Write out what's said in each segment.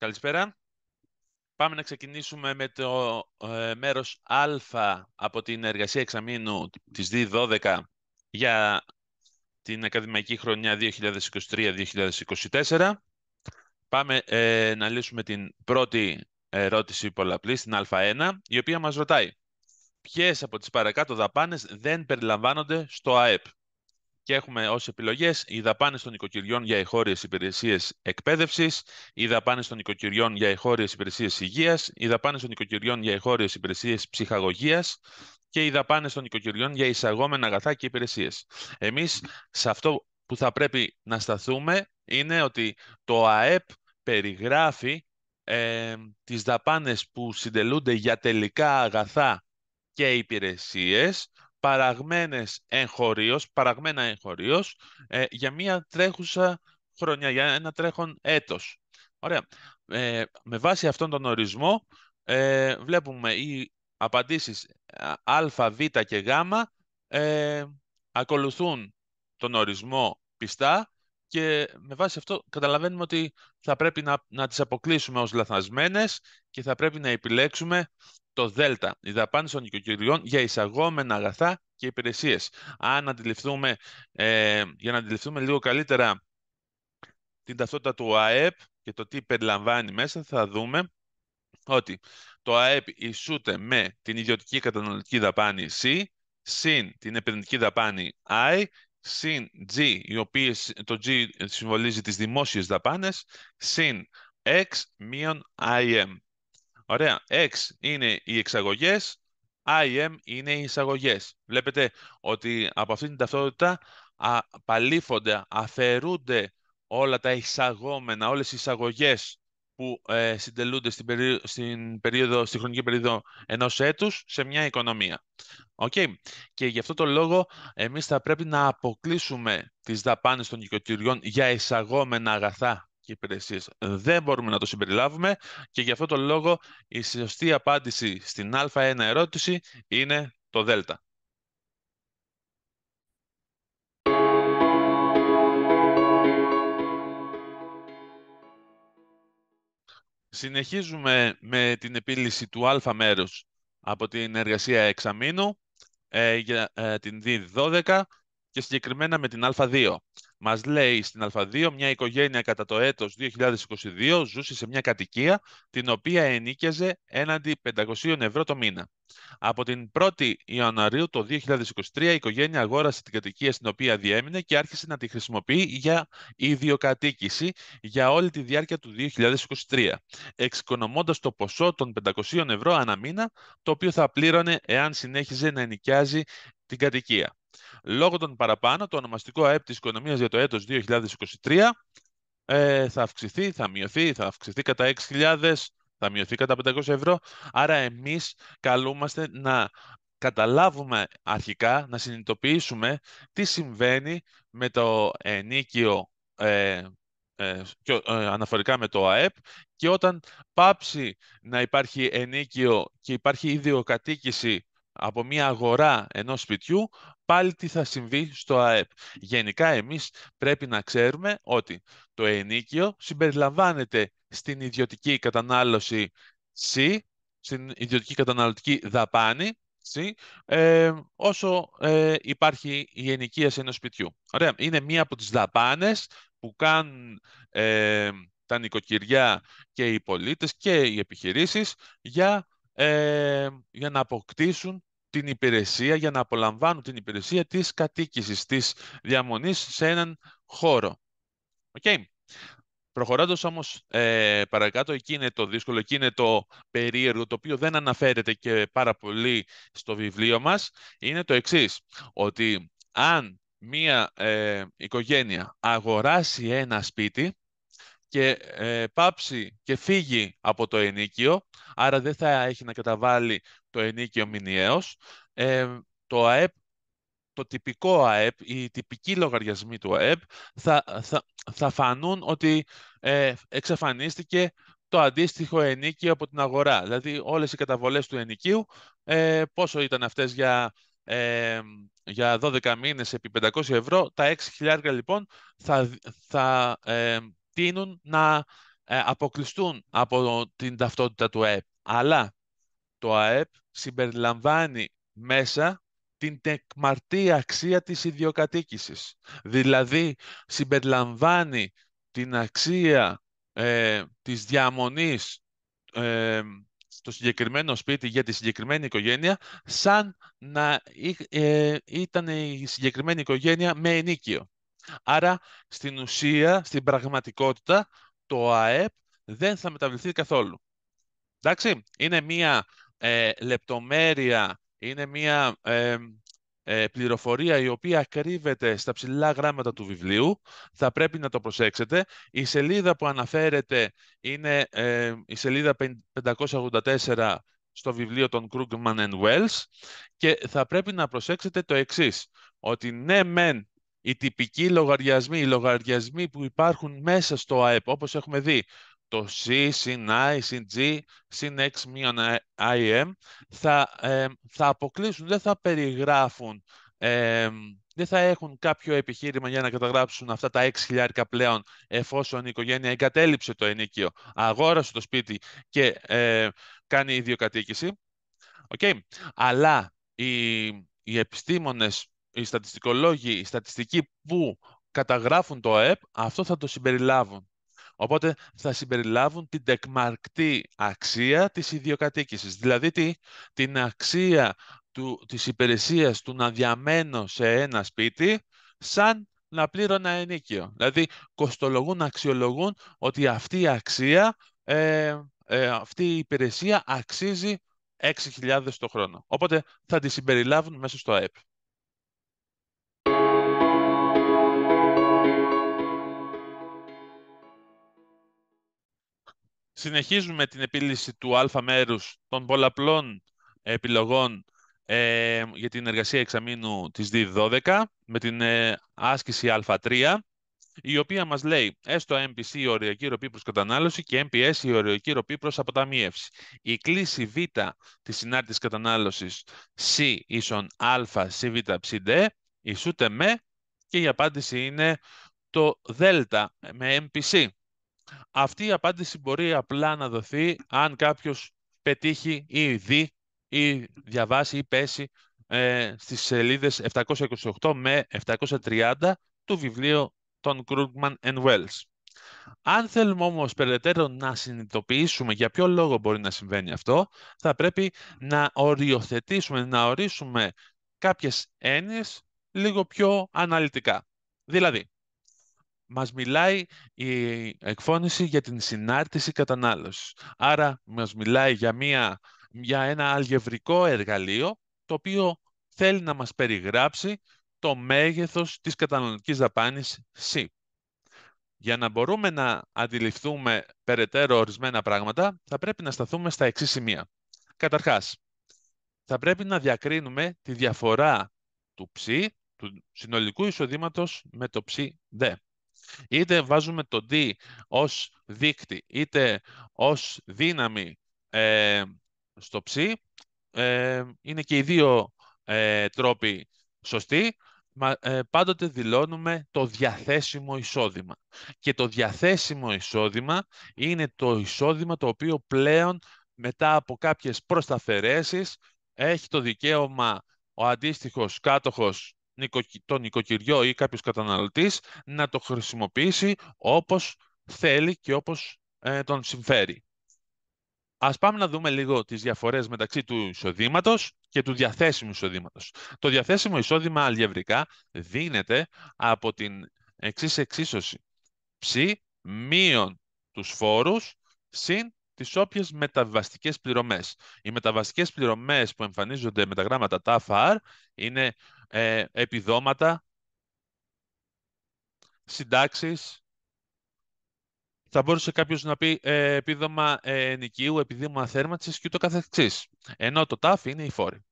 Καλησπέρα. Πάμε να ξεκινήσουμε με το μέρος Α από την εργασία εξαμήνου της ΔΥ12 για την ακαδημαϊκή χρονιά 2023-2024. Πάμε να λύσουμε την πρώτη ερώτηση πολλαπλή, στην Α1, η οποία μας ρωτάει ποιες από τις παρακάτω δαπάνες δεν περιλαμβάνονται στο ΑΕΠ. Και έχουμε ως επιλογές οι δαπάνες των οικοκυριών για εγχώριες υπηρεσίες εκπαίδευσης, οι δαπάνες των οικοκυριών για εγχώριες υπηρεσίες υγείας, οι δαπάνες των οικοκυριών για εγχώριες υπηρεσίες ψυχαγωγίας και οι δαπάνες των οικοκυριών για εισαγόμενα αγαθά και υπηρεσίες. Εμείς σε αυτό που θα πρέπει να σταθούμε είναι ότι το ΑΕΠ περιγράφει τις δαπάνες που συντελούνται για τελικά αγαθά και υπηρεσίες παραγμένα εγχωρίως για μία τρέχουσα χρονιά, για ένα τρέχον έτος. Ωραία. Με βάση αυτόν τον ορισμό βλέπουμε οι απαντήσεις α, β και γ ακολουθούν τον ορισμό πιστά και με βάση αυτό καταλαβαίνουμε ότι θα πρέπει να τις αποκλείσουμε ως λαθασμένες και θα πρέπει να επιλέξουμε το Δέλτα, οι δαπάνες των οικοκυριών για εισαγόμενα αγαθά και υπηρεσίες. Αν αντιληφθούμε, για να αντιληφθούμε λίγο καλύτερα την ταυτότητα του ΑΕΠ και το τι περιλαμβάνει μέσα, θα δούμε ότι το ΑΕΠ ισούται με την ιδιωτική καταναλωτική δαπάνη C, συν την επενδυτική δαπάνη I, συν G, το G συμβολίζει τις δημόσιες δαπάνες, συν X μείον IM. Ωραία. X είναι οι εξαγωγές, IM είναι οι εισαγωγές. Βλέπετε ότι από αυτήν την ταυτότητα απαλήφονται, αφαιρούνται όλα τα εισαγόμενα, όλες οι εισαγωγές που συντελούνται στη χρονική περίοδο ενός έτους σε μια οικονομία. Okay. Και γι' αυτό το λόγο εμείς θα πρέπει να αποκλείσουμε τις δαπάνες των οικοκυριών για εισαγόμενα αγαθά και υπηρεσίες. Δεν μπορούμε να το συμπεριλάβουμε και γι' αυτό το λόγο η σωστή απάντηση στην Α1 ερώτηση είναι το Δέλτα. Συνεχίζουμε με την επίλυση του α μέρους από την εργασία εξαμήνου για την ΔΥ12 και συγκεκριμένα με την Α2. Μας λέει στην Α2 μια οικογένεια κατά το έτος 2022 ζούσε σε μια κατοικία την οποία ενίκιαζε έναντι 500 ευρώ το μήνα. Από την 1η Ιανουαρίου το 2023 η οικογένεια αγόρασε την κατοικία στην οποία διέμεινε και άρχισε να τη χρησιμοποιεί για ιδιοκατοίκηση για όλη τη διάρκεια του 2023, εξοικονομώντας το ποσό των 500 ευρώ ανά μήνα, το οποίο θα πλήρωνε εάν συνέχιζε να ενοικιάζει την κατοικία. Λόγω των παραπάνω, το ονομαστικό ΑΕΠ της οικονομίας για το έτος 2023 θα αυξηθεί, θα μειωθεί, θα αυξηθεί κατά 6.000, θα μειωθεί κατά 500 ευρώ. Άρα εμείς καλούμαστε να καταλάβουμε αρχικά, να συνειδητοποιήσουμε τι συμβαίνει με το ενίκιο αναφορικά με το ΑΕΠ και όταν πάψει να υπάρχει ενίκιο και υπάρχει ιδιοκατοίκηση από μια αγορά ενός σπιτιού, πάλι τι θα συμβεί στο ΑΕΠ. Γενικά εμείς πρέπει να ξέρουμε ότι το ενίκιο συμπεριλαμβάνεται στην ιδιωτική κατανάλωση C, στην ιδιωτική καταναλωτική δαπάνη C, όσο υπάρχει η ενοικίαση ενός σπιτιού. Ωραία. Είναι μία από τις δαπάνες που κάνουν τα νοικοκυριά και οι πολίτες και οι επιχειρήσεις για να αποκτήσουν την υπηρεσία, για να απολαμβάνουν την υπηρεσία της κατοίκησης, της διαμονής σε έναν χώρο. Okay. Προχωρώντας όμως παρακάτω, εκεί είναι το δύσκολο, εκεί είναι το περίεργο, το οποίο δεν αναφέρεται και πάρα πολύ στο βιβλίο μας, είναι το εξής, ότι αν μία οικογένεια αγοράσει ένα σπίτι και πάψει και φύγει από το ενίκιο, άρα δεν θα έχει να καταβάλει το ενίκιο μηνιαίως, το ΑΕΠ, το τυπικό ΑΕΠ, οι τυπικοί λογαριασμοί του ΑΕΠ θα φανούν ότι εξαφανίστηκε το αντίστοιχο ενίκιο από την αγορά. Δηλαδή όλες οι καταβολές του ενοικίου, πόσο ήταν αυτές για 12 μήνες επί 500 ευρώ, τα 6.000 λοιπόν θα τείνουν να αποκλειστούν από την ταυτότητα του ΑΕΠ. Αλλά το ΑΕΠ συμπεριλαμβάνει μέσα την τεκμαρτή αξία της ιδιοκατοίκησης. Δηλαδή, συμπεριλαμβάνει την αξία της διαμονής ε, στο συγκεκριμένο σπίτι για τη συγκεκριμένη οικογένεια, σαν να ήταν η συγκεκριμένη οικογένεια με ενίκιο. Άρα, στην ουσία, στην πραγματικότητα, το ΑΕΠ δεν θα μεταβληθεί καθόλου. Εντάξει, είναι μία λεπτομέρεια, είναι μία πληροφορία η οποία κρύβεται στα ψηλά γράμματα του βιβλίου. Θα πρέπει να το προσέξετε. Η σελίδα που αναφέρεται είναι η σελίδα 584 στο βιβλίο των Krugman and Wells, και θα πρέπει να προσέξετε το εξής, ότι ναι μεν οι τυπικοί λογαριασμοί, οι λογαριασμοί που υπάρχουν μέσα στο ΑΕΠ, όπως έχουμε δει, το C συν I συν G συν X μείον IM, θα αποκλείσουν, δεν θα περιγράφουν, δεν θα έχουν κάποιο επιχείρημα για να καταγράψουν αυτά τα 6.000 πλέον, εφόσον η οικογένεια εγκατέλειψε το ενοίκιο, αγόρασε το σπίτι και κάνει ιδιοκατοίκηση. Okay. Αλλά οι επιστήμονες, οι στατιστικολόγοι, οι στατιστικοί που καταγράφουν το ΑΕΠ, αυτό θα το συμπεριλάβουν. Οπότε θα συμπεριλάβουν την τεκμαρτή αξία της ιδιοκατοίκησης. Δηλαδή την αξία της υπηρεσίας του να διαμένω σε ένα σπίτι σαν να πλήρωνα ενίκιο. Δηλαδή κοστολογούν, αξιολογούν ότι αυτή η αξία, αυτή η υπηρεσία αξίζει 6.000 το χρόνο. Οπότε θα τη συμπεριλάβουν μέσα στο ΑΕΠ. Συνεχίζουμε την επίλυση του α μέρους των πολλαπλών επιλογών για την εργασία εξαμήνου της D12 με την άσκηση α3, η οποία μας λέει έστω MPC η οριακή ροπή προς κατανάλωση και MPS η οριακή ροπή προς αποταμίευση. Η κλίση Β της συνάρτησης κατανάλωσης C ίσον α CΒ ψD ισούται με, και η απάντηση είναι το Δ με MPC. Αυτή η απάντηση μπορεί απλά να δοθεί αν κάποιος πετύχει ή δει ή διαβάσει ή πέσει στις σελίδες 728 με 730 του βιβλίου των Krugman and Wells. Αν θέλουμε όμως περαιτέρω να συνειδητοποιήσουμε για ποιο λόγο μπορεί να συμβαίνει αυτό, θα πρέπει να οριοθετήσουμε, να ορίσουμε κάποιες έννοιες λίγο πιο αναλυτικά. Δηλαδή, μας μιλάει η εκφώνηση για την συνάρτηση κατανάλωσης. Άρα μας μιλάει για ένα αλγευρικό εργαλείο, το οποίο θέλει να μας περιγράψει το μέγεθος της καταναλωτικής δαπάνης C. Για να μπορούμε να αντιληφθούμε περαιτέρω ορισμένα πράγματα, θα πρέπει να σταθούμε στα εξής σημεία. Καταρχάς, θα πρέπει να διακρίνουμε τη διαφορά του ψ, του συνολικού εισοδήματος, με το ψ D. Είτε βάζουμε το D ως δείκτη, είτε ως δύναμη στο ψ, είναι και οι δύο τρόποι σωστοί. Πάντοτε δηλώνουμε το διαθέσιμο εισόδημα. Και το διαθέσιμο εισόδημα είναι το εισόδημα το οποίο πλέον μετά από κάποιες προσταφαιρέσεις έχει το δικαίωμα ο αντίστοιχος κάτοχος, το νοικοκυριό ή κάποιος καταναλωτής, να το χρησιμοποιήσει όπως θέλει και όπως τον συμφέρει. Ας πάμε να δούμε λίγο τις διαφορές μεταξύ του εισοδήματος και του διαθέσιμου εισοδήματος. Το διαθέσιμο εισόδημα αλγευρικά δίνεται από την εξής εξίσωση. Ψ μείον τους φόρους συν τις όποιες μεταβαστικές πληρωμές. Οι μεταβαστικές πληρωμές που εμφανίζονται με τα γράμματα ΤΑΦΑΡ είναι επιδόματα, συντάξεις. Θα μπορούσε κάποιος να πει επίδομα νοικίου, επίδομα θέρμανσης και ούτω καθεξής. Ενώ το ΤΑΦ είναι οι φόροι.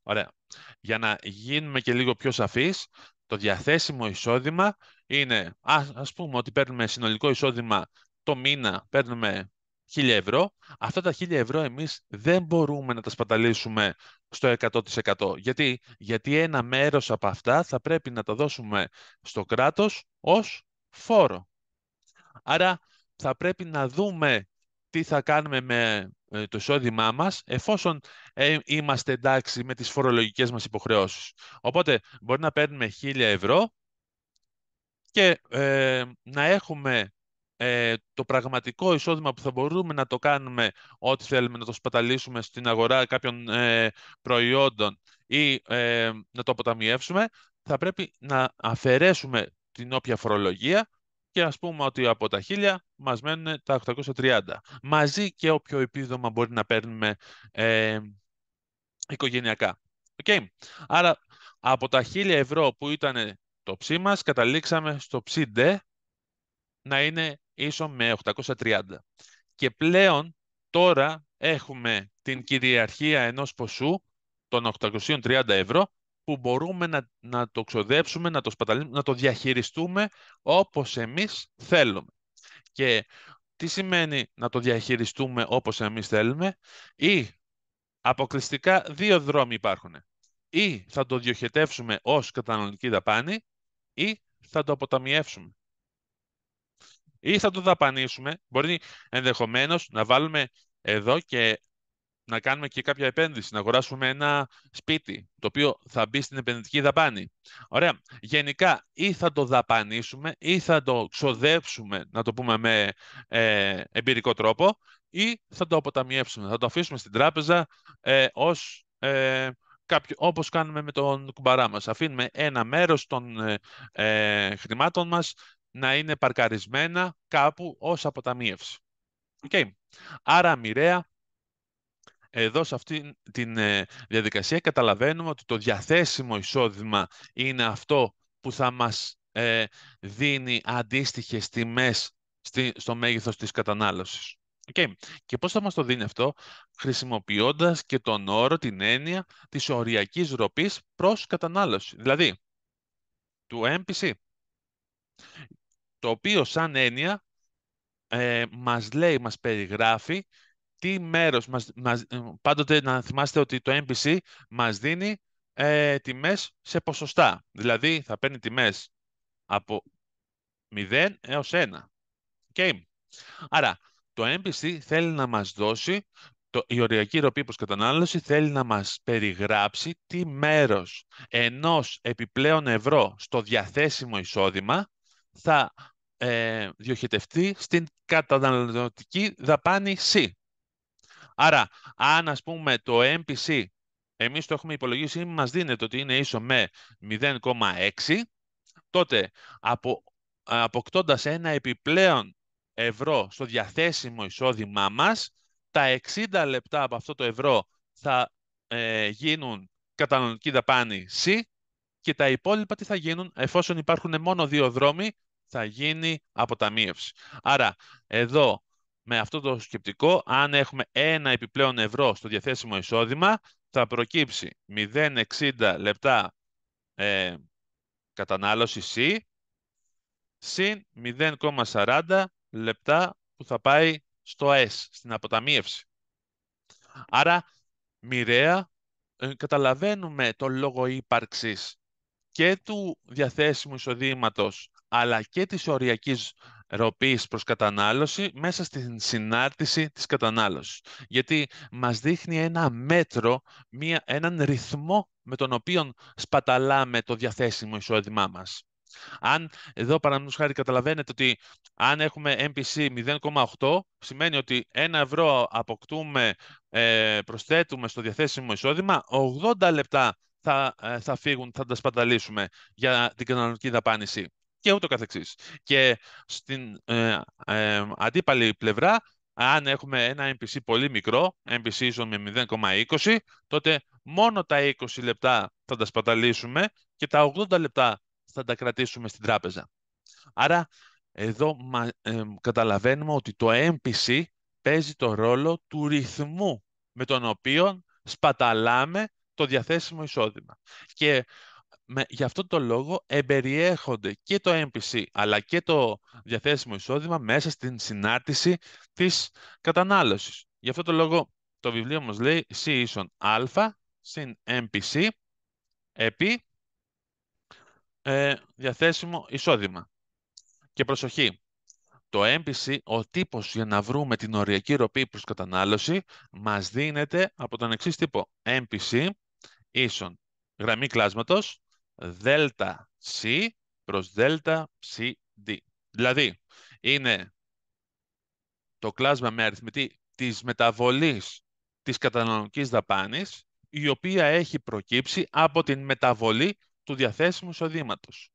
Ωραία. Για να γίνουμε και λίγο πιο σαφείς, το διαθέσιμο εισόδημα είναι, ας πούμε ότι παίρνουμε συνολικό εισόδημα το μήνα, παίρνουμε 1.000 ευρώ. Αυτά τα 1.000 ευρώ εμείς δεν μπορούμε να τα σπαταλήσουμε στο 100%. Γιατί ένα μέρος από αυτά θα πρέπει να τα δώσουμε στο κράτος ως φόρο. Άρα θα πρέπει να δούμε τι θα κάνουμε με το εισόδημά μας, εφόσον είμαστε εντάξει με τις φορολογικές μας υποχρεώσεις. Οπότε, μπορεί να παίρνουμε 1.000 ευρώ και να έχουμε το πραγματικό εισόδημα που θα μπορούμε να το κάνουμε ό,τι θέλουμε, να το σπαταλήσουμε στην αγορά κάποιων προϊόντων ή να το αποταμιεύσουμε, θα πρέπει να αφαιρέσουμε την όποια φορολογία και ας πούμε ότι από τα 1.000 μας μένουν τα 830. Μαζί και όποιο επίδομα μπορεί να παίρνουμε ε, οικογενειακά. Okay. Άρα, από τα 1.000 ευρώ που ήταν το ψι μας, καταλήξαμε στο ψι ντε να είναι ίσο με 830. Και πλέον τώρα έχουμε την κυριαρχία ενός ποσού των 830 ευρώ που μπορούμε να το ξοδέψουμε, να το σπαταλήσουμε, να το διαχειριστούμε όπως εμείς θέλουμε. Και τι σημαίνει να το διαχειριστούμε όπως εμείς θέλουμε? Ή αποκλειστικά δύο δρόμοι υπάρχουν. Ή θα το διοχετεύσουμε ως καταναλωτική δαπάνη ή θα το αποταμιεύσουμε. Ή θα το δαπανίσουμε, μπορεί ενδεχομένως να βάλουμε εδώ και να κάνουμε και κάποια επένδυση, να αγοράσουμε ένα σπίτι, το οποίο θα μπει στην επενδυτική δαπάνη. Ωραία. Γενικά, ή θα το δαπανίσουμε, ή θα το ξοδέψουμε, να το πούμε με εμπειρικό τρόπο, ή θα το αποταμιεύσουμε. Θα το αφήσουμε στην τράπεζα ως όπως κάνουμε με τον κουμπαρά μας. Αφήνουμε ένα μέρος των χρημάτων μας να είναι παρκαρισμένα κάπου ως αποταμίευση. Okay. Άρα, μοιραία, εδώ σε αυτή τη διαδικασία καταλαβαίνουμε ότι το διαθέσιμο εισόδημα είναι αυτό που θα μας δίνει αντίστοιχες τιμές στο μέγεθος της κατανάλωσης. Okay. Και πώς θα μας το δίνει αυτό? Χρησιμοποιώντας και τον όρο, την έννοια της οριακής ροπής προς κατανάλωση. Δηλαδή, του MPC, το οποίο σαν έννοια μας λέει, μας περιγράφει τι μέρος, πάντοτε να θυμάστε ότι το MPC μας δίνει τιμές σε ποσοστά. Δηλαδή θα παίρνει τιμές από 0 έως 1. Okay. Άρα το MPC θέλει να μας δώσει, η οριακή ροπή προς κατανάλωση θέλει να μας περιγράψει τι μέρος ενός επιπλέον ευρώ στο διαθέσιμο εισόδημα θα διοχετευτεί στην καταναλωτική δαπάνη C. Άρα, αν ας πούμε το MPC, εμείς το έχουμε υπολογίσει ή μας δίνεται ότι είναι ίσο με 0,6, τότε αποκτώντας ένα επιπλέον ευρώ στο διαθέσιμο εισόδημά μας, τα 60 λεπτά από αυτό το ευρώ θα γίνουν καταναλωτική δαπάνη C και τα υπόλοιπα τι θα γίνουν? Εφόσον υπάρχουν μόνο δύο δρόμοι, θα γίνει αποταμίευση. Άρα, εδώ με αυτό το σκεπτικό, αν έχουμε ένα επιπλέον ευρώ στο διαθέσιμο εισόδημα, θα προκύψει 0,60 λεπτά κατανάλωση C, συν 0,40 λεπτά που θα πάει στο S, στην αποταμίευση. Άρα, μοιραία, καταλαβαίνουμε το λόγο ύπαρξης και του διαθέσιμου εισοδήματος, αλλά και της οριακής ροπής προς κατανάλωση μέσα στην συνάρτηση της κατανάλωσης. Γιατί μας δείχνει ένα μέτρο, έναν ρυθμό με τον οποίο σπαταλάμε το διαθέσιμο εισόδημά μας. Αν εδώ παραδείγματος χάρη καταλαβαίνετε ότι αν έχουμε MPC 0,8, σημαίνει ότι 1 ευρώ αποκτούμε, προσθέτουμε στο διαθέσιμο εισόδημα, 80 λεπτά θα φύγουν, θα τα σπαταλήσουμε για την καταναλωτική δαπάνηση και ούτω καθεξής. Και στην αντίπαλη πλευρά, αν έχουμε ένα MPC πολύ μικρό, MPC ίσον με 0,20, τότε μόνο τα 20 λεπτά θα τα σπαταλήσουμε και τα 80 λεπτά θα τα κρατήσουμε στην τράπεζα. Άρα, εδώ καταλαβαίνουμε ότι το MPC παίζει το ρόλο του ρυθμού με τον οποίο σπαταλάμε το διαθέσιμο εισόδημα. Και γι' αυτό το λόγο εμπεριέχονται και το MPC αλλά και το διαθέσιμο εισόδημα μέσα στην συνάρτηση της κατανάλωσης. Γι' αυτό το λόγο το βιβλίο μας λέει C ίσον α συν MPC επί διαθέσιμο εισόδημα. Και προσοχή, το MPC, ο τύπος για να βρούμε την οριακή ροπή προς κατανάλωση, μας δίνεται από τον εξής τύπο. MPC ίσον γραμμή κλάσματος δέλτα C προς δέλτα CD. Δηλαδή, είναι το κλάσμα με αριθμητή της μεταβολής της καταναλωτικής δαπάνης, η οποία έχει προκύψει από την μεταβολή του διαθέσιμου εισοδήματος.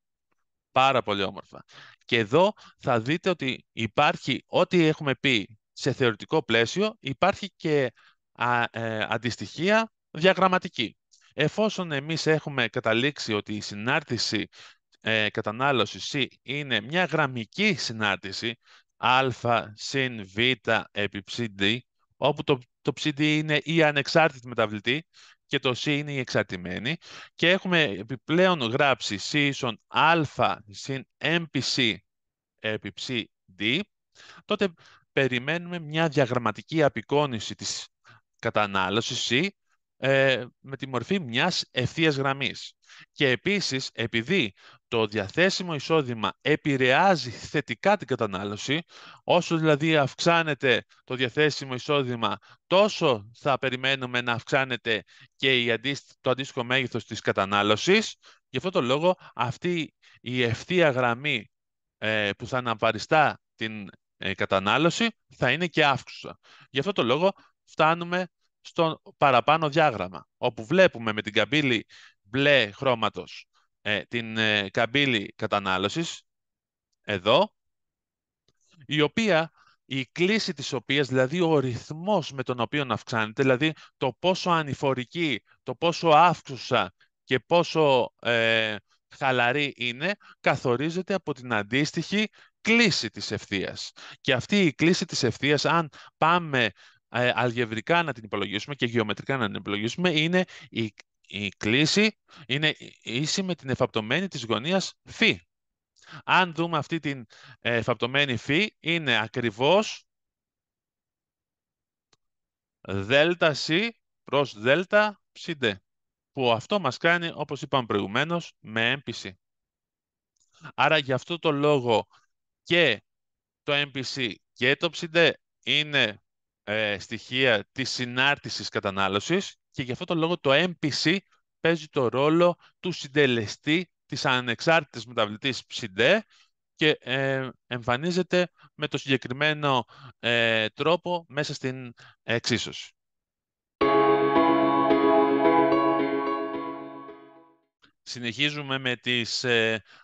Πάρα πολύ όμορφα. Και εδώ θα δείτε ότι υπάρχει ό,τι έχουμε πει σε θεωρητικό πλαίσιο, υπάρχει και αντιστοιχεία διαγραμματική. Εφόσον εμείς έχουμε καταλήξει ότι η συνάρτηση κατανάλωση C είναι μια γραμμική συνάρτηση α συν β επί ψ, όπου το ψ είναι η ανεξάρτητη μεταβλητή και το C είναι η εξαρτημένη, και έχουμε επιπλέον γράψει C ίσον α συν MPC επί ψ D, τότε περιμένουμε μια διαγραμματική απεικόνηση της κατανάλωσης C με τη μορφή μιας ευθείας γραμμής. Και επίσης, επειδή το διαθέσιμο εισόδημα επηρεάζει θετικά την κατανάλωση, όσο δηλαδή αυξάνεται το διαθέσιμο εισόδημα, τόσο θα περιμένουμε να αυξάνεται και το αντίστοιχο μέγεθος της κατανάλωσης. Γι' αυτό το λόγο αυτή η ευθεία γραμμή που θα αναπαριστά την κατανάλωση θα είναι και αύξουσα. Γι' αυτό το λόγο φτάνουμε στο παραπάνω διάγραμμα, όπου βλέπουμε με την καμπύλη μπλε χρώματος την καμπύλη κατανάλωσης, εδώ, η κλίση της οποίας, δηλαδή ο ρυθμός με τον οποίο αυξάνεται, δηλαδή το πόσο ανηφορική, το πόσο αύξουσα και πόσο χαλαρή είναι, καθορίζεται από την αντίστοιχη κλίση της ευθείας. Και αυτή η κλίση της ευθείας, αν πάμε αλγευρικά να την υπολογίσουμε και γεωμετρικά να την υπολογίσουμε, είναι η κλίση είναι ίση με την εφαπτωμένη της γωνίας φ. Αν δούμε αυτή την εφαπτωμένη φ, είναι ακριβώς δέλτα C προς δέλτα CD, που αυτό μας κάνει, όπως είπαμε προηγουμένως, με MPC. Άρα, για αυτό το λόγο και το MPC και το CD είναι στοιχεία της συνάρτησης κατανάλωσης, και γι' αυτό το λόγο το MPC παίζει το ρόλο του συντελεστή της ανεξάρτητης μεταβλητής ψ και εμφανίζεται με το συγκεκριμένο τρόπο μέσα στην εξίσωση. Συνεχίζουμε με τις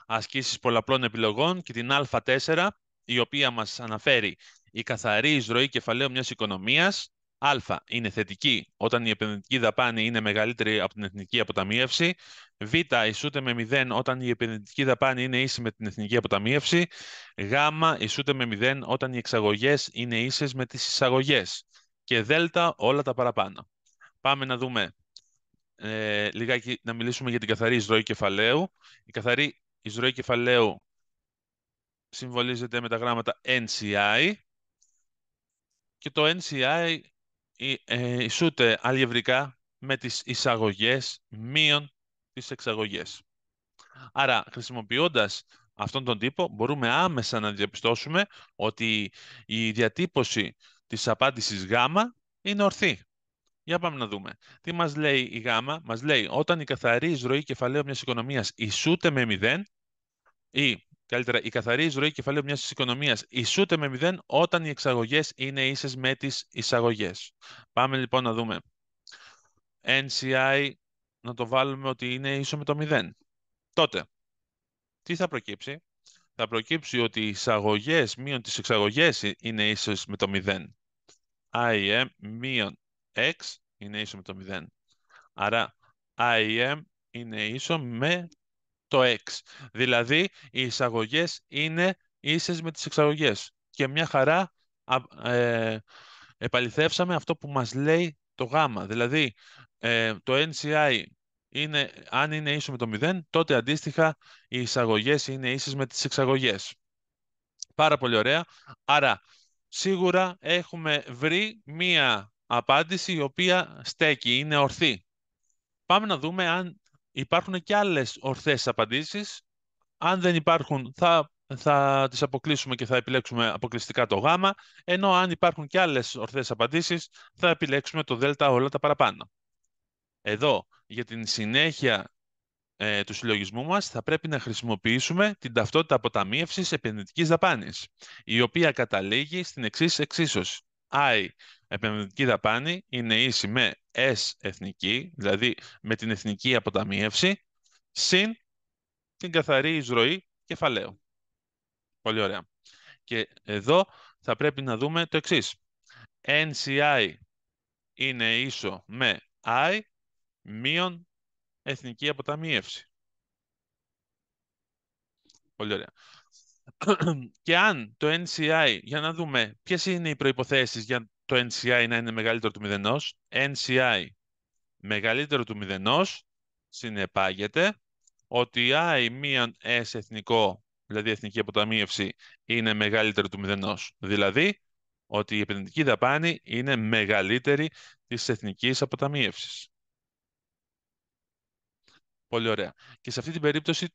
ασκήσεις πολλαπλών επιλογών και την Α4, η οποία μας αναφέρει η καθαρή εισρωή κεφαλαίου μιας οικονομίας. Α είναι θετική όταν η επενδυτική δαπάνη είναι μεγαλύτερη από την εθνική αποταμίευση. Β ισούται με 0 όταν η επενδυτική δαπάνη είναι ίση με την εθνική αποταμίευση. Γ ισούται με 0 όταν οι εξαγωγές είναι ίσες με τις εισαγωγές. Και Δ όλα τα παραπάνω. Πάμε να δούμε λιγάκι, να μιλήσουμε για την καθαρή εισρωή κεφαλαίου. Η καθαρή εισρωή κεφαλαίου συμβολίζεται με τα γράμματα NCI, και το NCI ισούται αλγευρικά με τις εισαγωγές μείον τις εξαγωγές. Άρα, χρησιμοποιώντας αυτόν τον τύπο, μπορούμε άμεσα να διαπιστώσουμε ότι η διατύπωση της απάντησης Γ είναι ορθή. Για πάμε να δούμε. Τι μας λέει η Γ? Μας λέει όταν η καθαρή εισρωή κεφαλαίου μιας οικονομίας ισούται με 0, ή καλύτερα η καθαρή εισρωή κεφαλαίου μιας οικονομίας ισούται με 0 όταν οι εξαγωγές είναι ίσες με τις εισαγωγές. Πάμε λοιπόν να δούμε. NCI να το βάλουμε ότι είναι ίσο με το 0. Τότε, τι θα προκύψει? Θα προκύψει ότι οι εισαγωγές μείον τις εξαγωγές είναι ίσες με το 0. IM μείον X είναι ίσο με το 0. Άρα, IM είναι ίσο με το X. Δηλαδή, οι εισαγωγές είναι ίσες με τις εξαγωγές. Και μια χαρά επαληθεύσαμε αυτό που μας λέει το Γ. Δηλαδή, το NCI αν είναι ίσο με το 0, τότε αντίστοιχα οι εισαγωγές είναι ίσες με τις εξαγωγές. Πάρα πολύ ωραία. Άρα, σίγουρα έχουμε βρει μία απάντηση η οποία στέκει, είναι ορθή. Πάμε να δούμε αν υπάρχουν και άλλες ορθές απαντήσεις. Αν δεν υπάρχουν, θα θα τις αποκλείσουμε και θα επιλέξουμε αποκλειστικά το Γ, ενώ αν υπάρχουν και άλλες ορθές απαντήσεις, θα επιλέξουμε το Δ όλα τα παραπάνω. Εδώ, για την συνέχεια του συλλογισμού μας, θα πρέπει να χρησιμοποιήσουμε την ταυτότητα αποταμίευσης επενδυτικής δαπάνης, η οποία καταλήγει στην εξής εξίσωση. I, επενδυτική δαπάνη, είναι ίση με S εθνική, δηλαδή με την εθνική αποταμίευση, συν την καθαρή εισρωή κεφαλαίου. Πολύ ωραία. Και εδώ θα πρέπει να δούμε το εξής. NCI είναι ίσο με I μείον εθνική αποταμίευση. Πολύ ωραία. Και αν το NCI, για να δούμε ποιες είναι οι προϋποθέσεις για το NCI να είναι μεγαλύτερο του μηδενός. NCI μεγαλύτερο του μηδενός συνεπάγεται ότι I μείον S εθνικό, δηλαδή εθνική αποταμίευση, είναι μεγαλύτερο του μηδενός. Δηλαδή ότι η επενδυτική δαπάνη είναι μεγαλύτερη της εθνικής αποταμίευσης. Πολύ ωραία. Και σε αυτή την περίπτωση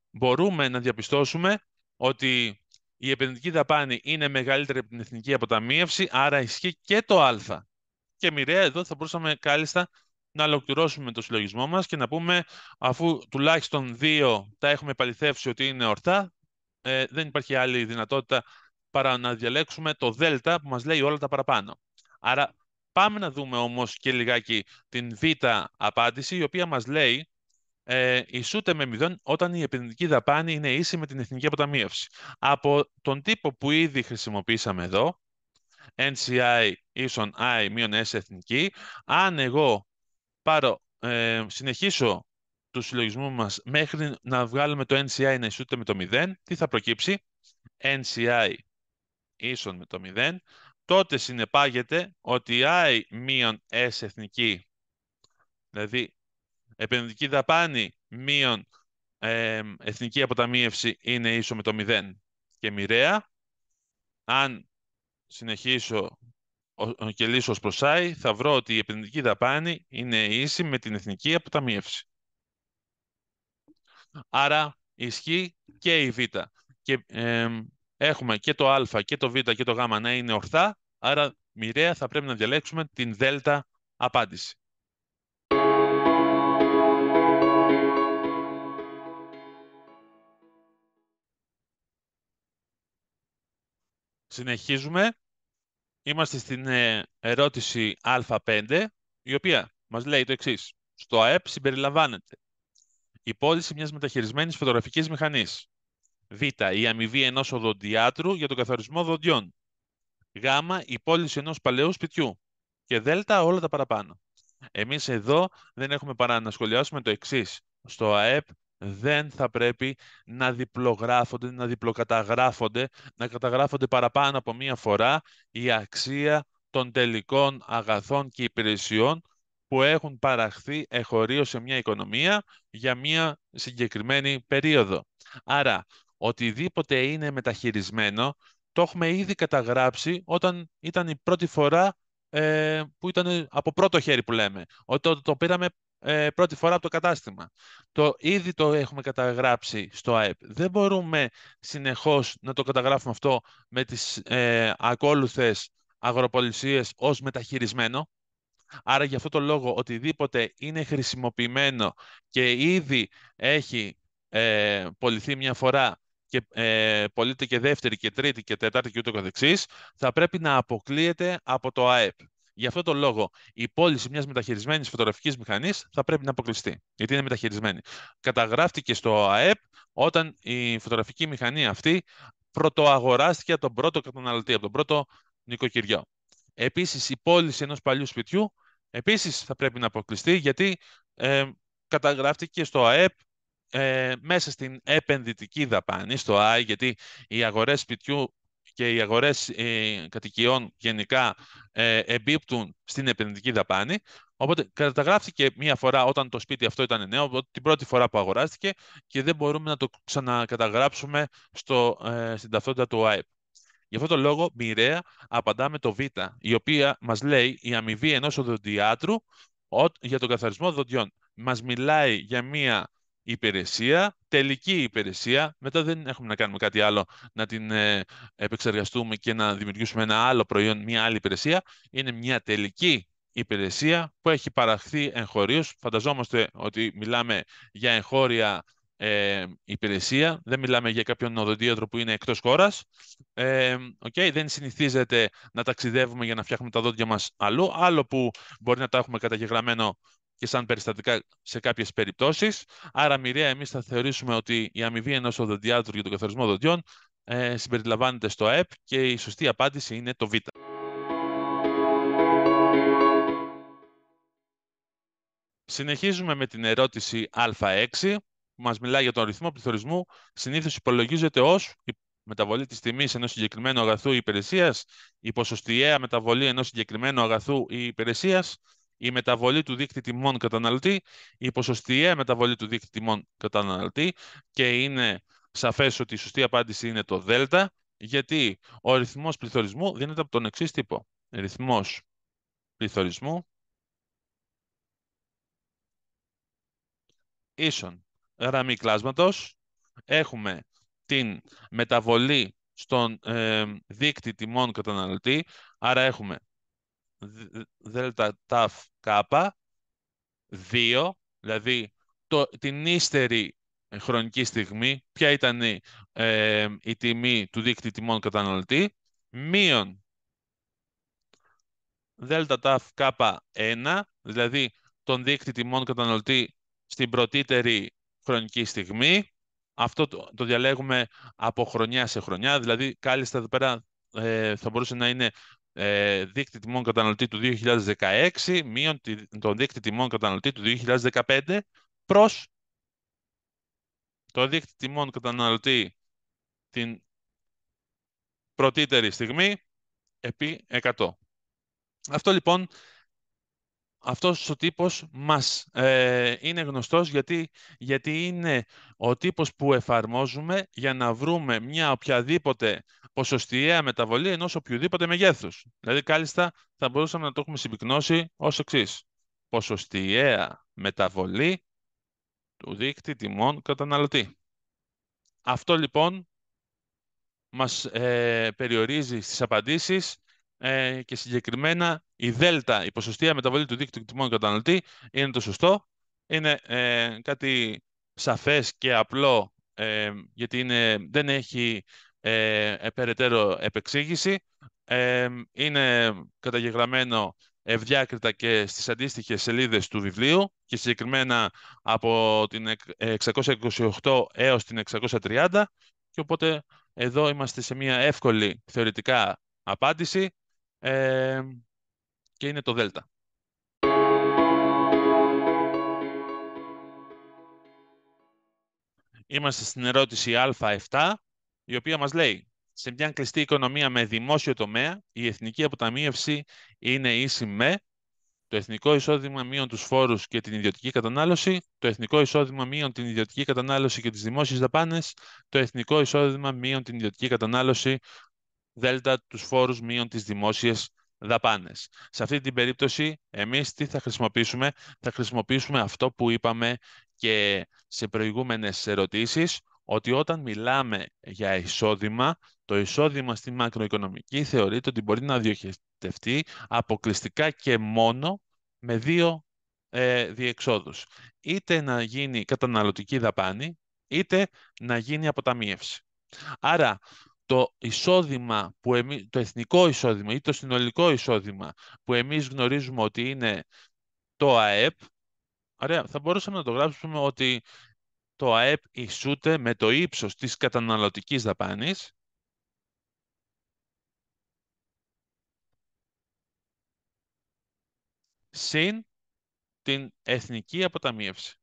μπορούμε να διαπιστώσουμε ότι η επενδυτική δαπάνη είναι μεγαλύτερη από την εθνική αποταμίευση, άρα ισχύει και το α. Και μοιραία εδώ θα μπορούσαμε κάλλιστα να ολοκληρώσουμε το συλλογισμό μας και να πούμε, αφού τουλάχιστον δύο τα έχουμε επαληθεύσει ότι είναι ορθά, δεν υπάρχει άλλη δυνατότητα παρά να διαλέξουμε το δέλτα που μας λέει όλα τα παραπάνω. Άρα πάμε να δούμε όμως και λιγάκι την β απάντηση, η οποία μας λέει ισούται με 0 όταν η επενδυτική δαπάνη είναι ίση με την εθνική αποταμίευση. Από τον τύπο που ήδη χρησιμοποίησαμε εδώ, NCI ίσον I μείον S εθνική, αν εγώ συνεχίσω του συλλογισμού μας μέχρι να βγάλουμε το NCI να ισούται με το 0, τι θα προκύψει? NCI ίσον με το 0, τότε συνεπάγεται ότι I μείον S εθνική, δηλαδή επενδυτική δαπάνη μείον εθνική αποταμίευση, είναι ίσο με το 0. Και μοιραία, αν συνεχίσω και λύσω ως προς I, θα βρω ότι η επενδυτική δαπάνη είναι ίση με την εθνική αποταμίευση. Άρα ισχύει και η Β. Και έχουμε και το Α και το Β και το Γ να είναι ορθά, άρα μοιραία θα πρέπει να διαλέξουμε την Δ απάντηση. Συνεχίζουμε. Είμαστε στην ερώτηση Α5, η οποία μας λέει το εξής. Στο ΑΕΠ συμπεριλαμβάνεται η πώληση μιας μεταχειρισμένης φωτογραφικής μηχανής. Β, η αμοιβή ενός οδοντιάτρου για τον καθαρισμό δοντιών. Γ, η πώληση ενός παλαιού σπιτιού. Και Δ, όλα τα παραπάνω. Εμείς εδώ δεν έχουμε παρά να σχολιάσουμε το εξής. Στο ΑΕΠ δεν θα πρέπει να διπλογράφονται, να διπλοκαταγράφονται, να καταγράφονται παραπάνω από μία φορά η αξία των τελικών αγαθών και υπηρεσιών που έχουν παραχθεί εχωρίως σε μια οικονομία για μια συγκεκριμένη περίοδο. Άρα, οτιδήποτε είναι μεταχειρισμένο, το έχουμε ήδη καταγράψει όταν ήταν η πρώτη φορά που ήταν από πρώτο χέρι που λέμε, ότι το πήραμε πρώτη φορά από το κατάστημα. Ήδη το έχουμε καταγράψει στο ΑΕΠ. Δεν μπορούμε συνεχώς να το καταγράφουμε αυτό με τις ακόλουθες αγροπολισίες ως μεταχειρισμένο. Άρα για αυτό το λόγο οτιδήποτε είναι χρησιμοποιημένο και ήδη έχει πωληθεί μια φορά και πωλείται και δεύτερη και τρίτη και τετάρτη και ούτω καθεξής, θα πρέπει να αποκλείεται από το ΑΕΠ. Γι' αυτό το λόγο η πώληση μιας μεταχειρισμένης φωτογραφικής μηχανής θα πρέπει να αποκλειστεί, γιατί είναι μεταχειρισμένη. Καταγράφτηκε στο ΑΕΠ όταν η φωτογραφική μηχανή αυτή πρωτοαγοράστηκε από τον πρώτο καταναλωτή, από τον πρώτο νοικοκυριό. Επίσης, η πώληση ενός παλιού σπιτιού επίσης θα πρέπει να αποκλειστεί, γιατί καταγράφτηκε στο ΑΕΠ μέσα στην επενδυτική δαπάνη, στο ΆΗ, γιατί οι αγορές σπιτιού και οι αγορές κατοικιών γενικά εμπίπτουν στην επενδυτική δαπάνη. Οπότε καταγράφηκε μία φορά όταν το σπίτι αυτό ήταν νέο, την πρώτη φορά που αγοράστηκε, και δεν μπορούμε να το ξανακαταγράψουμε στην ταυτότητα του ΑΕΠ. Γι' αυτό το λόγο, μοιραία απαντάμε το Β, η οποία μας λέει η αμοιβή ενός οδοντιάτρου για τον καθαρισμό δοντιών. Μας μιλάει για μία υπηρεσία, τελική υπηρεσία. Μετά δεν έχουμε να κάνουμε κάτι άλλο, να την επεξεργαστούμε και να δημιουργήσουμε ένα άλλο προϊόν, μια άλλη υπηρεσία. Είναι μια τελική υπηρεσία που έχει παραχθεί εγχωρίως. Φανταζόμαστε ότι μιλάμε για εγχώρια υπηρεσία, δεν μιλάμε για κάποιον οδοντίατρο που είναι εκτός χώρας. Δεν συνηθίζεται να ταξιδεύουμε για να φτιάχνουμε τα δόντια μας αλλού, άλλο που μπορεί να τα έχουμε καταγεγραμμένο και σαν περιστατικά σε κάποιες περιπτώσεις. Άρα, μοιραία, εμείς θα θεωρήσουμε ότι η αμοιβή ενός οδοντιάτρου για τον καθαρισμό δοντιών συμπεριλαμβάνεται στο ΑΕΠ και η σωστή απάντηση είναι το Β. Συνεχίζουμε με την ερώτηση Α6, που μας μιλάει για τον ρυθμό πληθωρισμού. Συνήθως υπολογίζεται ως η μεταβολή της τιμής ενός συγκεκριμένου αγαθού ή υπηρεσίας, η ποσοστιαία μεταβολή ενός συγκεκριμένου αγαθού ή υπηρεσίας, η μεταβολή του δείκτη τιμών καταναλωτή, η ποσοστιαία μεταβολή του δείκτη τιμών καταναλωτή, και είναι σαφές ότι η σωστή απάντηση είναι το Δ, γιατί ο ρυθμός πληθωρισμού δίνεται από τον εξής τύπο. Ρυθμός πληθωρισμού ίσον γραμμή κλάσματος. Έχουμε την μεταβολή στον δείκτη τιμών καταναλωτή, άρα έχουμε δέλτα ταφ κάπα 2, δηλαδή την ύστερη χρονική στιγμή, ποια ήταν η τιμή του δείκτη τιμών καταναλωτή, μείον δέλτα ταφ κάπα 1, δηλαδή τον δείκτη τιμών καταναλωτή στην πρωτήτερη χρονική στιγμή. Αυτό το διαλέγουμε από χρονιά σε χρονιά, δηλαδή κάλλιστα εδώ πέρα θα μπορούσε να είναι δείκτη τιμών καταναλωτή του 2016 μείον τον δείκτη τιμών καταναλωτή του 2015 προς το δείκτη τιμών καταναλωτή την πρωτήτερη στιγμή επί 100. Αυτό λοιπόν, αυτός ο τύπος μας είναι γνωστός γιατί είναι ο τύπος που εφαρμόζουμε για να βρούμε μια οποιαδήποτε ποσοστιαία μεταβολή ενός οποιοδήποτε μεγέθους. Δηλαδή, κάλλιστα θα μπορούσαμε να το έχουμε συμπυκνώσει ως εξής. Ποσοστιαία μεταβολή του δείκτη τιμών καταναλωτή. Αυτό λοιπόν μας περιορίζει στις απαντήσεις και συγκεκριμένα η δέλτα, η ποσοστιαία μεταβολή του δίκτυου τιμών καταναλωτή, είναι το σωστό. Είναι κάτι σαφές και απλό, γιατί δεν έχει περαιτέρω επεξήγηση. Είναι καταγεγραμμένο ευδιάκριτα και στις αντίστοιχες σελίδες του βιβλίου και συγκεκριμένα από την 628 έως την 630, και οπότε εδώ είμαστε σε μια εύκολη θεωρητικά απάντηση και είναι το Δέλτα. Είμαστε στην ερώτηση Α7, η οποία μας λέει: σε μια κλειστή οικονομία με δημόσιο τομέα, η εθνική αποταμίευση είναι ίση με το εθνικό εισόδημα μείον τους φόρους και την ιδιωτική κατανάλωση, το εθνικό εισόδημα μείον την ιδιωτική κατανάλωση και τις δημόσιες δαπάνες, το εθνικό εισόδημα μείον την ιδιωτική κατανάλωση, δέλτα τους φόρους μείον τις δημόσιες δαπάνες. Σε αυτή την περίπτωση, εμείς τι θα χρησιμοποιήσουμε? Θα χρησιμοποιήσουμε αυτό που είπαμε και σε προηγούμενες ερωτήσεις, ότι όταν μιλάμε για εισόδημα, το εισόδημα στη μακροοικονομική θεωρείται ότι μπορεί να διοχετευτεί αποκλειστικά και μόνο με δύο διεξόδους. Είτε να γίνει καταναλωτική δαπάνη, είτε να γίνει αποταμίευση. Άρα, το εισόδημα το εθνικό εισόδημα ή το συνολικό εισόδημα που εμείς γνωρίζουμε ότι είναι το ΑΕΠ, ωραία, θα μπορούσαμε να το γράψουμε ότι το ΑΕΠ ισούται με το ύψος της καταναλωτικής δαπάνης συν την εθνική αποταμίευση.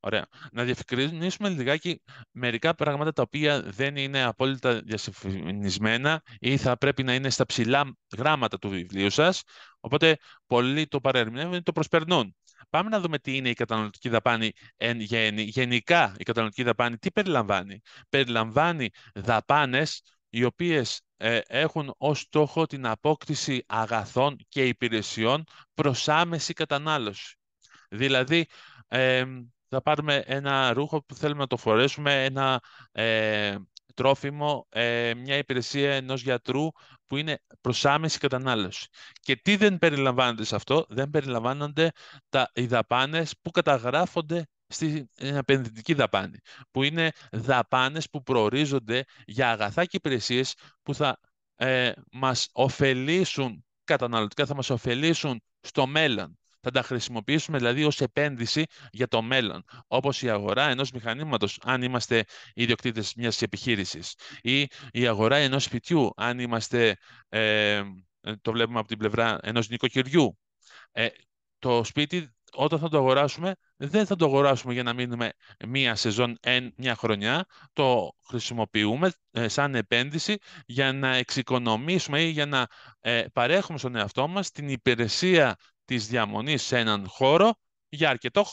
Ωραία. Να διευκρινίσουμε λιγάκι μερικά πράγματα τα οποία δεν είναι απόλυτα διασαφηνισμένα ή θα πρέπει να είναι στα ψηλά γράμματα του βιβλίου σας. Οπότε πολλοί το παρερμηνεύουν ή το προσπερνούν. Πάμε να δούμε τι είναι η καταναλωτική δαπάνη εν γέννη. Γενικά η καταναλωτική δαπάνη τι περιλαμβάνει? Περιλαμβάνει δαπάνες οι οποίες έχουν ως στόχο την απόκτηση αγαθών και υπηρεσιών προς άμεση κατανάλωση. Δηλαδή, θα πάρουμε ένα ρούχο που θέλουμε να το φορέσουμε, ένα τρόφιμο, μια υπηρεσία ενός γιατρού που είναι προς άμεση κατανάλωση. Και τι δεν περιλαμβάνεται σε αυτό? Δεν περιλαμβάνονται οι δαπάνες που καταγράφονται στην επενδυτική δαπάνη, που είναι δαπάνες που προορίζονται για αγαθά και υπηρεσίες που θα μας ωφελήσουν καταναλωτικά, θα μας ωφελήσουν στο μέλλον. Θα τα χρησιμοποιήσουμε δηλαδή ως επένδυση για το μέλλον, όπως η αγορά ενός μηχανήματος, αν είμαστε ιδιοκτήτες μιας επιχείρησης, ή η αγορά ενός σπιτιού, αν είμαστε, το βλέπουμε από την πλευρά ενός νοικοκυριού. Ε, το σπίτι, όταν θα το αγοράσουμε, δεν θα το αγοράσουμε για να μείνουμε μία σεζόν, μια χρονιά. Το χρησιμοποιούμε σαν επένδυση για να εξοικονομήσουμε ή για να παρέχουμε στον εαυτό μας την υπηρεσία της διαμονής σε έναν χώρο για αρκετό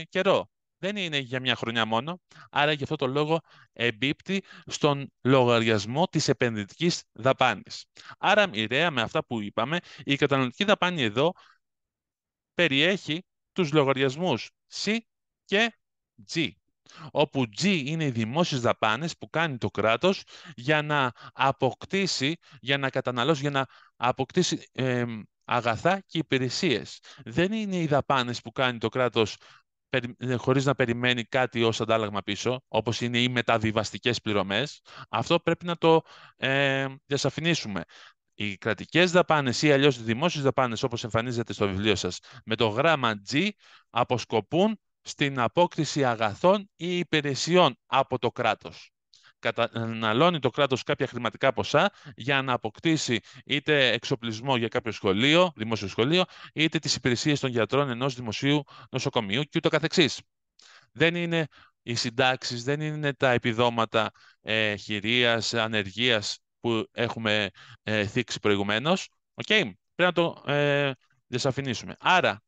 καιρό. Δεν είναι για μια χρονιά μόνο, άρα γι' αυτό το λόγο εμπίπτει στον λογαριασμό της επενδυτικής δαπάνης. Άρα, μοιραία με αυτά που είπαμε, η καταναλωτική δαπάνη εδώ περιέχει τους λογαριασμούς C και G, όπου G είναι οι δημόσιες δαπάνες που κάνει το κράτος για να αποκτήσει, για να καταναλώσει, για να αποκτήσει αγαθά και υπηρεσίες. Δεν είναι οι δαπάνες που κάνει το κράτος χωρίς να περιμένει κάτι ως αντάλλαγμα πίσω, όπως είναι οι μεταβιβαστικές πληρωμές. Αυτό πρέπει να το διασαφηνίσουμε. Οι κρατικές δαπάνες ή αλλιώς οι δημόσιες δαπάνες, όπως εμφανίζεται στο βιβλίο σας, με το γράμμα G, αποσκοπούν στην απόκτηση αγαθών ή υπηρεσιών από το κράτος. Καταναλώνει το κράτος κάποια χρηματικά ποσά για να αποκτήσει είτε εξοπλισμό για κάποιο σχολείο, δημόσιο σχολείο, είτε τις υπηρεσίες των γιατρών ενός δημοσίου νοσοκομείου και ούτω καθεξής. Δεν είναι οι συντάξεις, δεν είναι τα επιδόματα χειρίας, ανεργίας που έχουμε θίξει προηγουμένως. Okay? Πρέπει να το διασαφηνίσουμε. Άρα,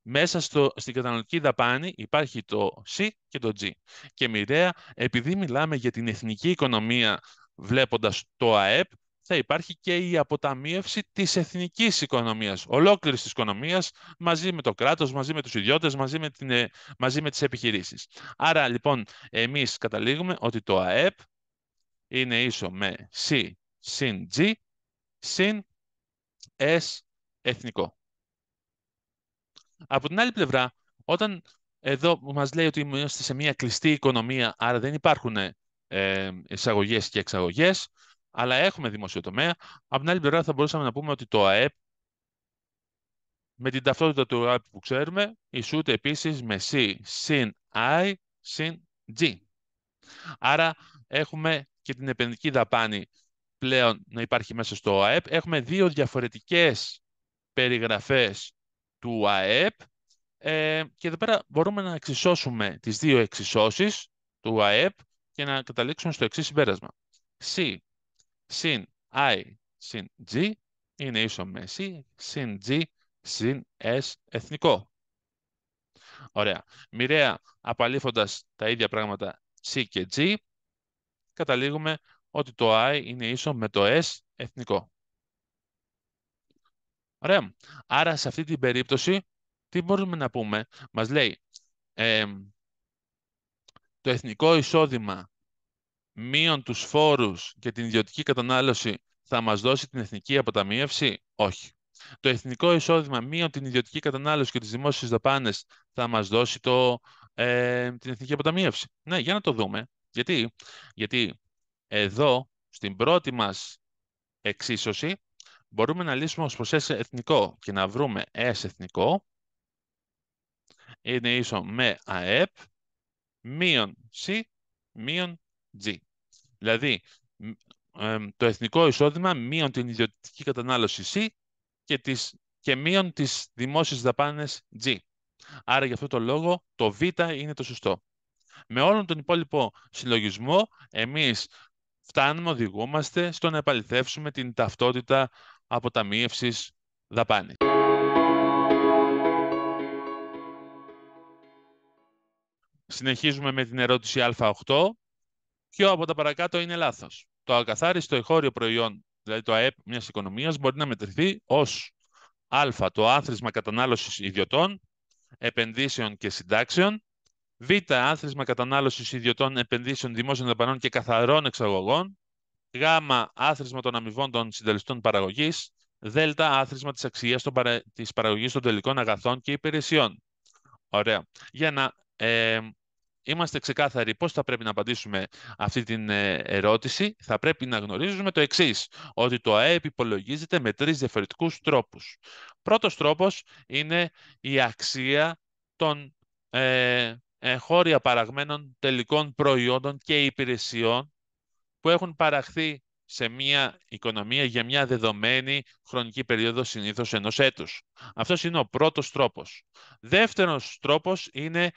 μέσα στην καταναλωτική δαπάνη υπάρχει το C και το G. Και μοιραία, επειδή μιλάμε για την εθνική οικονομία βλέποντας το ΑΕΠ, θα υπάρχει και η αποταμίευση της εθνικής οικονομίας, ολόκληρης της οικονομίας, μαζί με το κράτος, μαζί με τους ιδιώτες, μαζί με τις επιχειρήσεις. Άρα, λοιπόν, εμείς καταλήγουμε ότι το ΑΕΠ είναι ίσο με C συν G συν S εθνικό. Από την άλλη πλευρά, όταν εδώ μας λέει ότι είμαστε σε μια κλειστή οικονομία, άρα δεν υπάρχουν εισαγωγές και εξαγωγές, αλλά έχουμε δημόσιο τομέα, από την άλλη πλευρά θα μπορούσαμε να πούμε ότι το ΑΕΠ, με την ταυτότητα του ΑΕΠ που ξέρουμε, ισούται επίσης με C συν I συν G. Άρα έχουμε και την επενδυτική δαπάνη πλέον να υπάρχει μέσα στο ΑΕΠ. Έχουμε δύο διαφορετικές περιγραφές του ΑΕΠ και εδώ πέρα μπορούμε να εξισώσουμε τις δύο εξισώσεις του ΑΕΠ και να καταλήξουμε στο εξής συμπέρασμα. C συν I συν G είναι ίσο με C συν G συν S εθνικό. Ωραία. Μοιραία απαλήφοντας τα ίδια πράγματα C και G, καταλήγουμε ότι το I είναι ίσο με το S εθνικό. Ωραία. Άρα σε αυτή την περίπτωση, τι μπορούμε να πούμε? Μας λέει το εθνικό εισόδημα μείον τους φόρους και την ιδιωτική κατανάλωση θα μας δώσει την εθνική αποταμίευση? Όχι. Το εθνικό εισόδημα μείον την ιδιωτική κατανάλωση και τις δημόσιες δαπάνες θα μας δώσει την εθνική αποταμίευση? Ναι, για να το δούμε. Γιατί εδώ, στην πρώτη μας εξίσωση, μπορούμε να λύσουμε ως προς S εθνικό και να βρούμε S εθνικό είναι ίσο με ΑΕΠ μείον C μείον G. Δηλαδή, το εθνικό εισόδημα μείον την ιδιωτική κατανάλωση C και μείον τις δημόσιες δαπάνες G. Άρα, για αυτό το λόγο, το Β είναι το σωστό. Με όλον τον υπόλοιπο συλλογισμό, εμείς οδηγούμαστε στο να επαληθεύσουμε την ταυτότητα αποταμίευσης δαπάνης. Συνεχίζουμε με την ερώτηση Α8. Ποιο από τα παρακάτω είναι λάθος? Το ακαθάριστο εγχώριο προϊόν, δηλαδή το ΑΕΠ μιας οικονομίας, μπορεί να μετρηθεί ως α, το άθροισμα κατανάλωσης ιδιωτών, επενδύσεων και συντάξεων, β, άθροισμα κατανάλωσης ιδιωτών, επενδύσεων, δημόσιων δαπανών και καθαρών εξαγωγών, γ, άθροισμα των αμοιβών των συντελεστών παραγωγής, δ, άθροισμα της αξίας της παραγωγής των τελικών αγαθών και υπηρεσιών. Ωραία. Για να είμαστε ξεκάθαροι πώς θα πρέπει να απαντήσουμε αυτή την ερώτηση, θα πρέπει να γνωρίζουμε το εξής, ότι το ΑΕΠ υπολογίζεται με τρεις διαφορετικούς τρόπους. Πρώτος τρόπος είναι η αξία των εγχώρια παραγμένων τελικών προϊόντων και υπηρεσιών που έχουν παραχθεί σε μια οικονομία για μια δεδομένη χρονική περίοδο, συνήθως ενός έτους. Αυτός είναι ο πρώτος τρόπος. Δεύτερος τρόπος είναι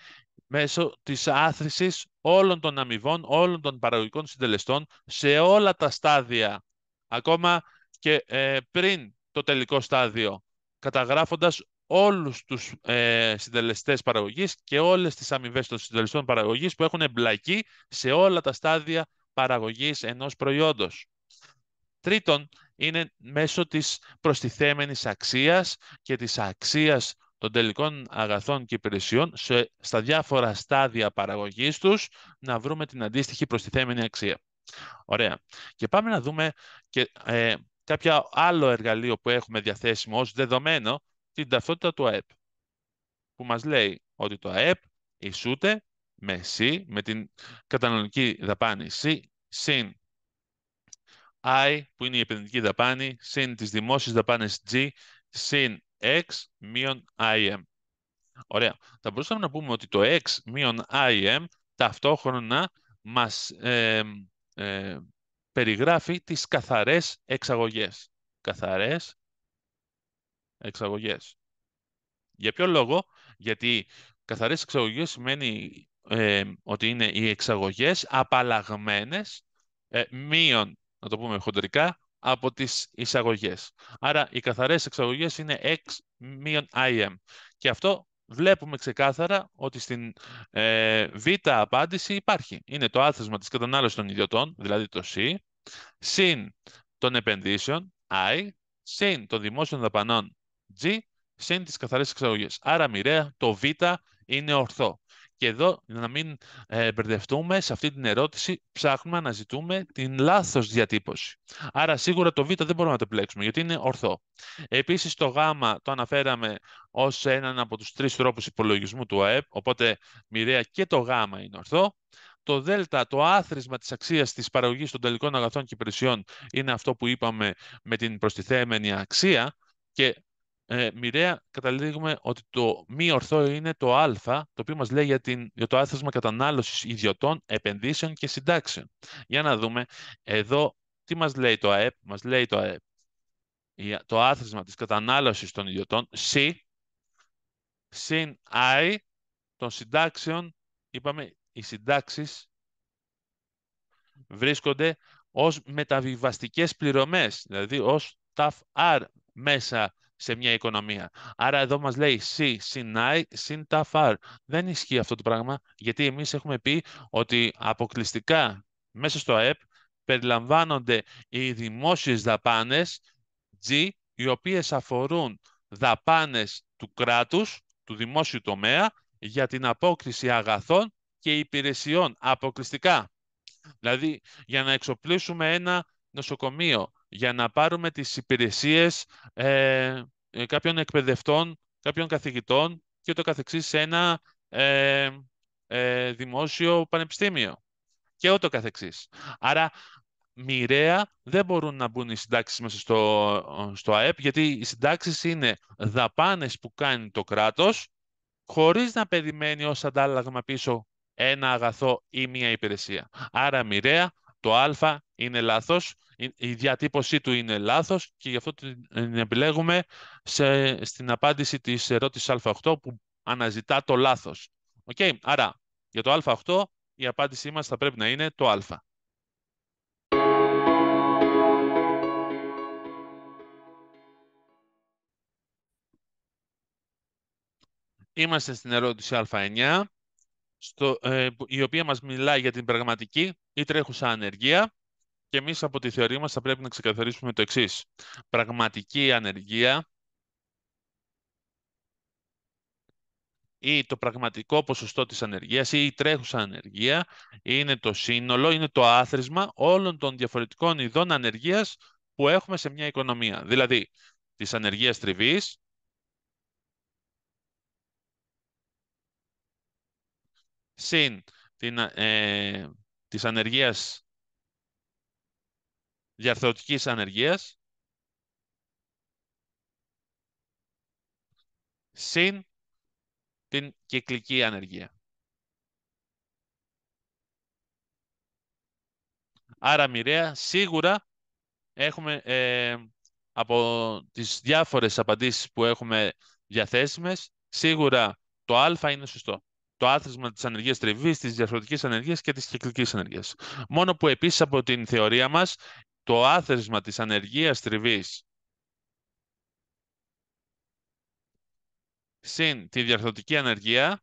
μέσω της άθροισης όλων των αμοιβών, όλων των παραγωγικών συντελεστών σε όλα τα στάδια, ακόμα και πριν το τελικό στάδιο, καταγράφοντας όλους τους συντελεστές παραγωγής και όλες τις αμοιβές των συντελεστών παραγωγής που έχουν εμπλακεί σε όλα τα στάδια παραγωγής ενός προϊόντος. Τρίτον, είναι μέσω της προστιθέμενης αξίας και της αξίας των τελικών αγαθών και υπηρεσιών στα διάφορα στάδια παραγωγής τους να βρούμε την αντίστοιχη προστιθέμενη αξία. Ωραία. Και πάμε να δούμε και κάποιο άλλο εργαλείο που έχουμε διαθέσιμο ως δεδομένο, την ταυτότητα του ΑΕΠ, που μας λέει ότι το ΑΕΠ ισούται με C, με την καταναλωτική δαπάνη C, συν I, που είναι η επενδυτική δαπάνη, συν τις δημόσιες δαπάνες G, συν X μείον IM. Ωραία. Θα μπορούσαμε να πούμε ότι το X μείον IM ταυτόχρονα μας περιγράφει τις καθαρές εξαγωγές. Καθαρές εξαγωγές. Για ποιο λόγο? Γιατί καθαρές εξαγωγές σημαίνει ότι είναι οι εξαγωγές απαλλαγμένες μείον, να το πούμε χοντρικά, από τις εισαγωγές. Άρα οι καθαρές εξαγωγές είναι X μείον IM. Και αυτό βλέπουμε ξεκάθαρα ότι στην β απάντηση υπάρχει. Είναι το άθροισμα της κατανάλωσης των ιδιωτών, δηλαδή το C, συν των επενδύσεων I, συν των δημόσιων δαπανών G, συν τις καθαρές εξαγωγές. Άρα μοιραία το Β είναι ορθό. Και εδώ, για να μην μπερδευτούμε, σε αυτή την ερώτηση ψάχνουμε να ζητούμε την λάθος διατύπωση. Άρα σίγουρα το Β δεν μπορούμε να το επιλέξουμε, γιατί είναι ορθό. Επίσης το Γ το αναφέραμε ως έναν από τους τρεις τρόπους υπολογισμού του ΑΕΠ, οπότε μοιραία και το Γ είναι ορθό. Το δέλτα, το άθροισμα της αξίας της παραγωγής των τελικών αγαθών και υπηρεσιών είναι αυτό που είπαμε με την προστιθέμενη αξία και μοιραία καταλήγουμε ότι το μη ορθό είναι το α, το οποίο μας λέει για το άθροισμα κατανάλωσης ιδιωτών, επενδύσεων και συντάξεων. Για να δούμε εδώ τι μας λέει το ΑΕΠ. Μας λέει το ΑΕΠ το άθροισμα της κατανάλωσης των ιδιωτών, C, συν I των συντάξεων, είπαμε οι συντάξεις βρίσκονται ως μεταβιβαστικές πληρωμές, δηλαδή ως TAF-R μέσα σε μια οικονομία. Άρα εδώ μας λέει C συν I συν TAF-R. Δεν ισχύει αυτό το πράγμα, γιατί εμείς έχουμε πει ότι αποκλειστικά μέσα στο ΑΕΠ περιλαμβάνονται οι δημόσιες δαπάνες G, οι οποίες αφορούν δαπάνες του κράτους, του δημόσιου τομέα, για την απόκριση αγαθών και υπηρεσιών αποκλειστικά. Δηλαδή, για να εξοπλίσουμε ένα νοσοκομείο, για να πάρουμε τις υπηρεσίες κάποιων εκπαιδευτών, κάποιων καθηγητών και το καθεξής σε ένα δημόσιο πανεπιστήμιο και ούτω καθεξής. Άρα, μοιραία δεν μπορούν να μπουν οι συντάξεις μέσα στο ΑΕΠ, γιατί οι συντάξεις είναι δαπάνες που κάνει το κράτος, χωρίς να περιμένει ως αντάλλαγμα πίσω ένα αγαθό ή μία υπηρεσία. Άρα μοιραία το α είναι λάθος, η διατύπωσή του είναι λάθος και γι' αυτό την επιλέγουμε στην απάντηση της ερώτησης α8 που αναζητά το λάθος. Okay. Άρα για το α8 η απάντησή μας θα πρέπει να είναι το α. Είμαστε στην ερώτηση α9, η οποία μας μιλάει για την πραγματική ή τρέχουσα ανεργία Και εμείς από τη θεωρία μας θα πρέπει να ξεκαθαρίσουμε το εξής. Πραγματική ανεργία ή το πραγματικό ποσοστό της ανεργίας ή η τρέχουσα ανεργία είναι το σύνολο, είναι το άθροισμα όλων των διαφορετικών ειδών ανεργίας που έχουμε σε μια οικονομία. Δηλαδή, της ανεργίας τριβής, συν της ανεργίας διαρθρωτικής ανεργίας, συν την κυκλική ανεργία. Άρα, μοιραία, σίγουρα έχουμε από τις διάφορες απαντήσεις που έχουμε διαθέσιμες, σίγουρα το α είναι σωστό. Το άθροισμα της ανεργίας τριβής, της διαφορετικής ανεργίας και της κυκλικής ανεργίας. Μόνο που επίσης από την θεωρία μας, το άθροισμα της ανεργίας τριβής συν τη διαρθρωτική ανεργία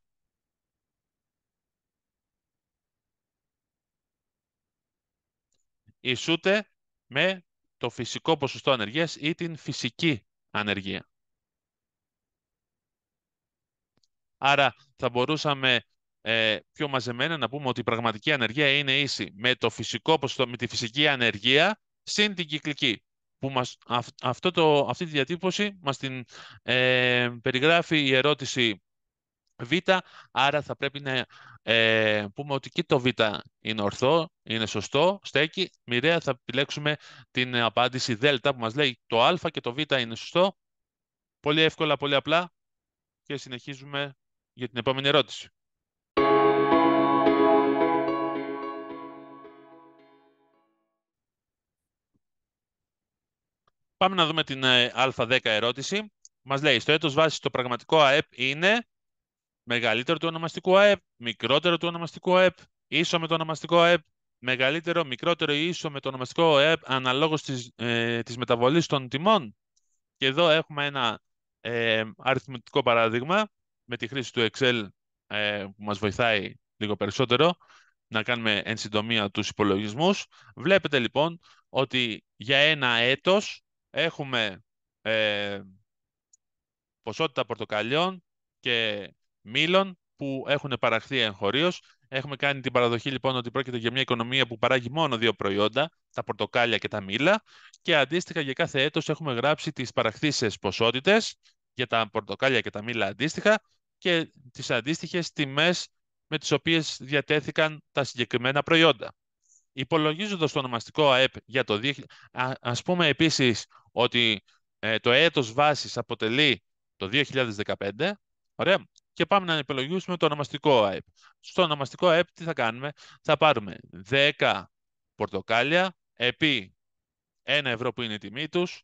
ισούται με το φυσικό ποσοστό ανεργίας ή την φυσική ανεργία. Άρα θα μπορούσαμε πιο μαζεμένα να πούμε ότι η πραγματική ανεργία είναι ίση με το φυσικό ποσοστό, με τη φυσική ανεργία συν την κυκλική. Που αυτή τη διατύπωση μας την περιγράφει η ερώτηση Β, άρα θα πρέπει να πούμε ότι και το Β είναι ορθό, είναι σωστό, στέκει. Μοιραία θα επιλέξουμε την απάντηση Δ που μας λέει το Α και το Β είναι σωστό. Πολύ εύκολα, πολύ απλά και συνεχίζουμε για την επόμενη ερώτηση. Πάμε να δούμε την Α10 ερώτηση. Μας λέει, στο έτος βάσης το πραγματικό ΑΕΠ είναι μεγαλύτερο του ονομαστικού ΑΕΠ, μικρότερο του ονομαστικού ΑΕΠ, ίσο με το ονομαστικό ΑΕΠ, μεγαλύτερο, μικρότερο ή ίσο με το ονομαστικό ΑΕΠ, αναλόγως της μεταβολής των τιμών. Και εδώ έχουμε ένα αριθμητικό παράδειγμα με τη χρήση του Excel που μας βοηθάει λίγο περισσότερο να κάνουμε εν συντομία τους υπολογισμούς. Βλέπετε λοιπόν ότι για ένα έτος έχουμε ποσότητα πορτοκαλιών και μήλων που έχουν παραχθεί εγχωρίως. Έχουμε κάνει την παραδοχή λοιπόν ότι πρόκειται για μια οικονομία που παράγει μόνο δύο προϊόντα, τα πορτοκάλια και τα μήλα, και αντίστοιχα για κάθε έτος έχουμε γράψει τις παραχθήσεις ποσότητες για τα πορτοκάλια και τα μήλα αντίστοιχα και τις αντίστοιχες τιμές με τις οποίες διατέθηκαν τα συγκεκριμένα προϊόντα. Υπολογίζοντας το ονομαστικό ΑΕΠ για το 2000, ας πούμε επίσης ότι το έτος βάσης αποτελεί το 2015, ωραία, και πάμε να υπολογίσουμε το ονομαστικό ΑΕΠ. Στο ονομαστικό ΑΕΠ τι θα κάνουμε? Θα πάρουμε 10 πορτοκάλια επί 1 ευρώ που είναι η τιμή τους,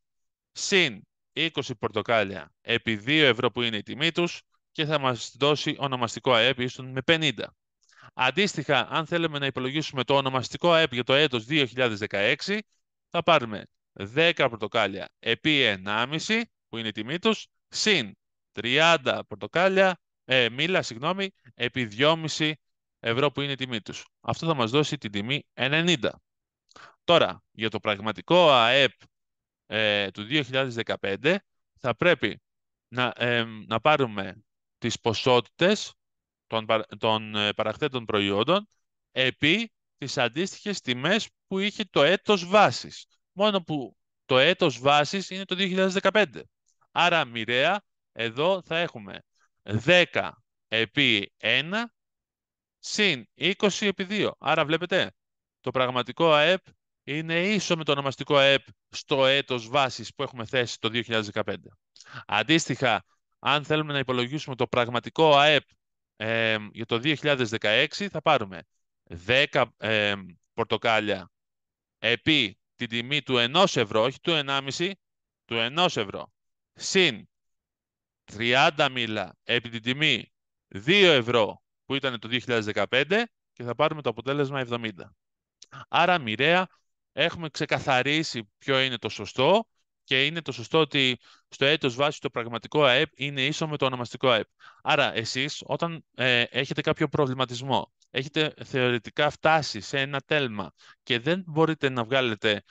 συν 20 πορτοκάλια επί 2 ευρώ που είναι η τιμή τους και θα μας δώσει ονομαστικό ΑΕΠ ίσον με 50. Αντίστοιχα, αν θέλουμε να υπολογίσουμε το ονομαστικό ΑΕΠ για το έτος 2016, θα πάρουμε 10 πορτοκάλια επί 1,5, που είναι η τιμή τους, συν 30 μήλα, επί 2,5 ευρώ, που είναι η τιμή τους. Αυτό θα μας δώσει την τιμή 90. Τώρα, για το πραγματικό ΑΕΠ του 2015, θα πρέπει να πάρουμε τις ποσότητες των παραχθέτων προϊόντων επί τις αντίστοιχες τιμές που είχε το έτος βάσης. Μόνο που το έτος βάσης είναι το 2015. Άρα μοιραία εδώ θα έχουμε 10 επί 1 συν 20 επί 2. Άρα βλέπετε, το πραγματικό ΑΕΠ είναι ίσο με το ονομαστικό ΑΕΠ στο έτος βάσης που έχουμε θέσει το 2015. Αντίστοιχα, αν θέλουμε να υπολογίσουμε το πραγματικό ΑΕΠ για το 2016, θα πάρουμε 10 πορτοκάλια επί την τιμή του 1 ευρώ, όχι του 1,5, του 1 ευρώ, συν 30 μήλα επί την τιμή 2 ευρώ που ήταν το 2015 και θα πάρουμε το αποτέλεσμα 70. Άρα μοιραία έχουμε ξεκαθαρίσει ποιο είναι το σωστό και είναι το σωστό ότι στο έτος βάση το πραγματικό ΑΕΠ είναι ίσο με το ονομαστικό ΑΕΠ. Άρα εσείς όταν έχετε κάποιο προβληματισμό έχετε θεωρητικά φτάσει σε ένα τέλμα και δεν μπορείτε να βγάλετε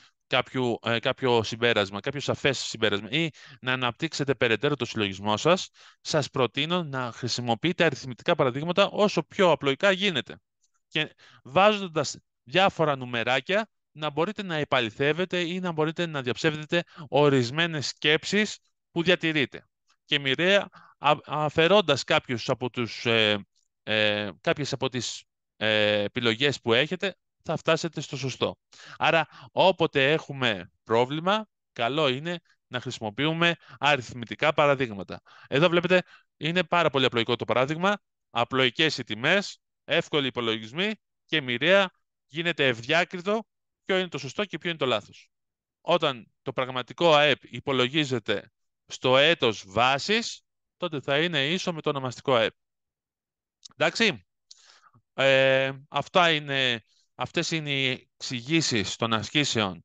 κάποιο συμπέρασμα, κάποιο σαφές συμπέρασμα ή να αναπτύξετε περαιτέρω το συλλογισμό σας, σας προτείνω να χρησιμοποιείτε αριθμητικά παραδείγματα όσο πιο απλοϊκά γίνεται. Και βάζοντας διάφορα νουμεράκια, να μπορείτε να επαληθεύετε ή να μπορείτε να διαψεύδετε ορισμένες σκέψεις που διατηρείτε. Και μοιραία αφαιρώντας κάποιες από τις επιλογές που έχετε, θα φτάσετε στο σωστό. Άρα, όποτε έχουμε πρόβλημα, καλό είναι να χρησιμοποιούμε αριθμητικά παραδείγματα. Εδώ βλέπετε, είναι πάρα πολύ απλοϊκό το παράδειγμα. Απλοϊκές οι τιμές, εύκολοι υπολογισμοί και μοιραία γίνεται ευδιάκριτο ποιο είναι το σωστό και ποιο είναι το λάθος. Όταν το πραγματικό ΑΕΠ υπολογίζεται στο έτος βάσης, τότε θα είναι ίσο με το ονομαστικό ΑΕΠ. Εντάξει, αυτές είναι οι εξηγήσεις των ασκήσεων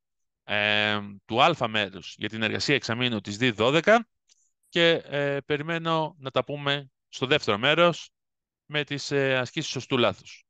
του α μέρους για την εργασία εξαμήνου της D12 και περιμένω να τα πούμε στο δεύτερο μέρος με τις ασκήσεις σωστού λάθους.